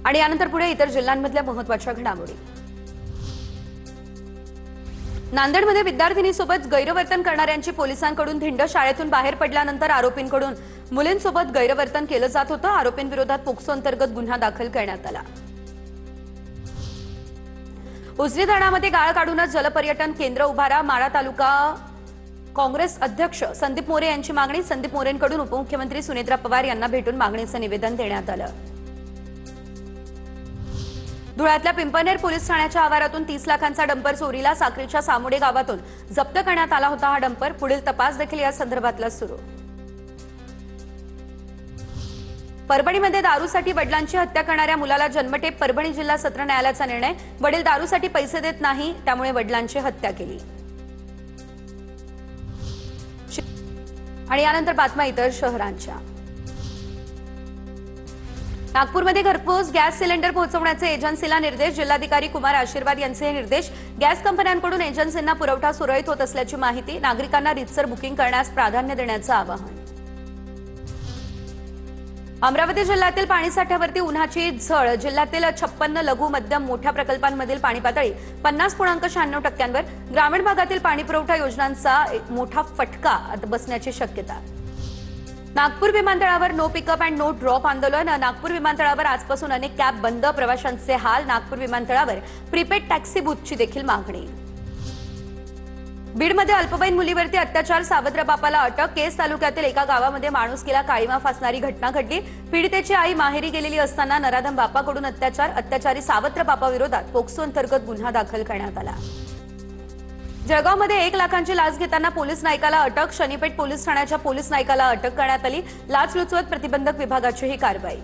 आणि यानंतर पुढे इतर जिल्ह्यांमधल्या महत्त्वाच्या घडामोडी। नांदेडमध्ये विद्यार्थिनीसोबत गैरवर्तन करणाऱ्यांची पोलिसांकडून धिंड। शाळेतून बाहेर पडल्यानंतर आरोपींकडून मुलींसोबत गैरवर्तन केलं जात होतं। आरोपींविरोधात पोक्सो अंतर्गत गुन्हा दाखल करण्यात आला। उजनी धरणामध्ये गाळ काढूनच जलपर्यटन केंद्र उभारा। माढा तालुका काँग्रेस अध्यक्ष संदीप मोरे यांची मागणी। संदीप मोरेंकडून उपमुख्यमंत्री सुनेत्रा पवार यांना भेटून मागणीचं निवेदन देण्यात आलं। धुळ्यातल्या पिंपळनेर पोलीस ठाण्याच्या आवारातून 30 लाखांचा डंपर चोरीला। साक्रीच्या सामोडे गावातून जप्त करण्यात आला होता हा डंपर। पुढील तपास देखील या संदर्भातला सुरू। परभणीमध्ये दारूसाठी वडिलांची हत्या करणाऱ्या मुलाला जन्मठेप। परभणी जिल्हा सत्र न्यायालयाचा निर्णय। वडील दारूसाठी पैसे देत नाही, त्यामुळे वडिलांची हत्या केली। आणि यानंतर बातम्या इतर शहरांच्या। नागपूरमध्ये घरपोच गॅस सिलेंडर पोहोचवण्याचे एजन्सीला निर्देश। जिल्हाधिकारी कुमार आशीर्वाद यांचे हे निर्देश। गॅस कंपन्यांकडून एजन्सींना पुरवठा सुरळीत होत असल्याची माहिती। नागरिकांना रीतसर बुकिंग करण्यास प्राधान्य देण्याचं आवाहन। अमरावती जिल्ह्यातील पाणीसाठ्यावरती उन्हाची झळ। जिल्ह्यातील 56 लघु मध्यम मोठ्या प्रकल्पांमधील पाणी पातळी 50.96%वर। ग्रामीण भागातील पाणीपुरवठा योजनांचा मोठा फटका बसण्याची शक्यता। नागपूर विमानतळावर no pickup and no drop आंदोलन। नागपूर विमानतळावर आजपासून अनेक कॅब बंद। प्रवाशांचे हाल। नागपूर विमानतळावर प्रीपेड टॅक्सी बूथची देखील मागणी। बीडमध्ये अल्पवयीन मुलीवरती अत्याचार। सावत्र बापाला अटक। केस तालुक्यातील एका गावामध्ये माणुसकीला काळीमा फासणारी घटना घडली। पीडितेची आई माहेरी गेलेली असताना नराधम बापाकडून अत्याचार। अत्याचारी सावत्र बापाविरोधात पोक्सो अंतर्गत गुन्हा दाखल करण्यात आला। जळगावमध्ये 1 लाखांची लाच घेताना पोलीस नायकाला अटक। शनीपेठ पोलीस ठाण्याच्या पोलीस नायकाला अटक करण्यात आली। लाचलुचपत प्रतिबंधक विभागाची ही कारवाई।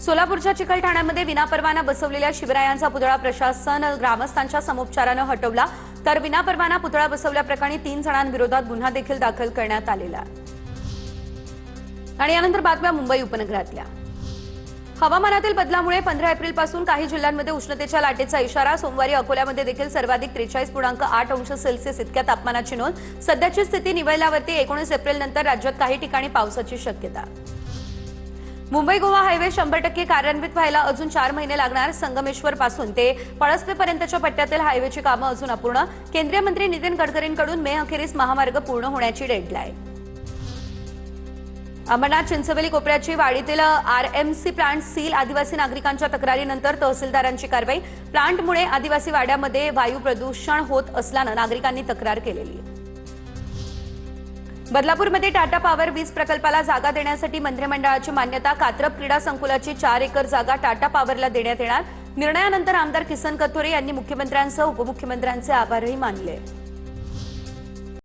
सोलापूरच्या चिकलठाण्यामध्ये विनापरवाना बसवलेल्या शिवरायांचा पुतळा प्रशासन ग्रामस्थांच्या समोपचारानं हटवला। तर विनापरवाना पुतळा बसवल्याप्रकरणी 3 जणांविरोधात गुन्हा देखील दाखल करण्यात आलेला। आणि यानंतर बातम्या मुंबई उपनगरातल्या। हवामानातील बदलामुळे 15 एप्रिलपासून काही जिल्ह्यांमध्ये उष्णतेच्या लाटेचा इशारा। सोमवारी अकोल्यामध्ये देखील सर्वाधिक 43.8 अंश सेल्सिअस इतक्या तापमानाची नोंद। सध्याची स्थिती निवळल्यावरती 19 एप्रिल नंतर राज्यात काही ठिकाणी पावसाची शक्यता। मुंबई गोवा हायवे 100% कार्यान्वित व्हायला अजून 4 महिने लागणार। संगमेश्वर पासून ते पळसपेपर्यंतच्या पट्ट्यातील हायवेची कामं अजून अपूर्ण। केंद्रीय मंत्री नितीन गडकरींकडून मे अखेरीस महामार्ग पूर्ण होण्याची डेडलाईन। अंबरनाथ चिंचवली कोपऱ्याची वाडीतील आरएमसी प्लांट सील। आदिवासी नागरिकांच्या तक्रारीनंतर तहसीलदारांची कारवाई। प्लांटमुळे आदिवासी वाड्यामध्ये वायू प्रदूषण होत असल्यानं नागरिकांनी तक्रार केलेली। बदलापूरमध्ये टाटा पॉवर वीज प्रकल्पाला जागा देण्यासाठी मंत्रिमंडळाची मान्यता। कात्रप क्रीडा संकुलाची 4 एकर जागा टाटा पॉवरला देण्यात येणार। निर्णयानंतर आमदार किसन कथोरे यांनी मुख्यमंत्र्यांसह उपमुख्यमंत्र्यांचे आभारही मानले।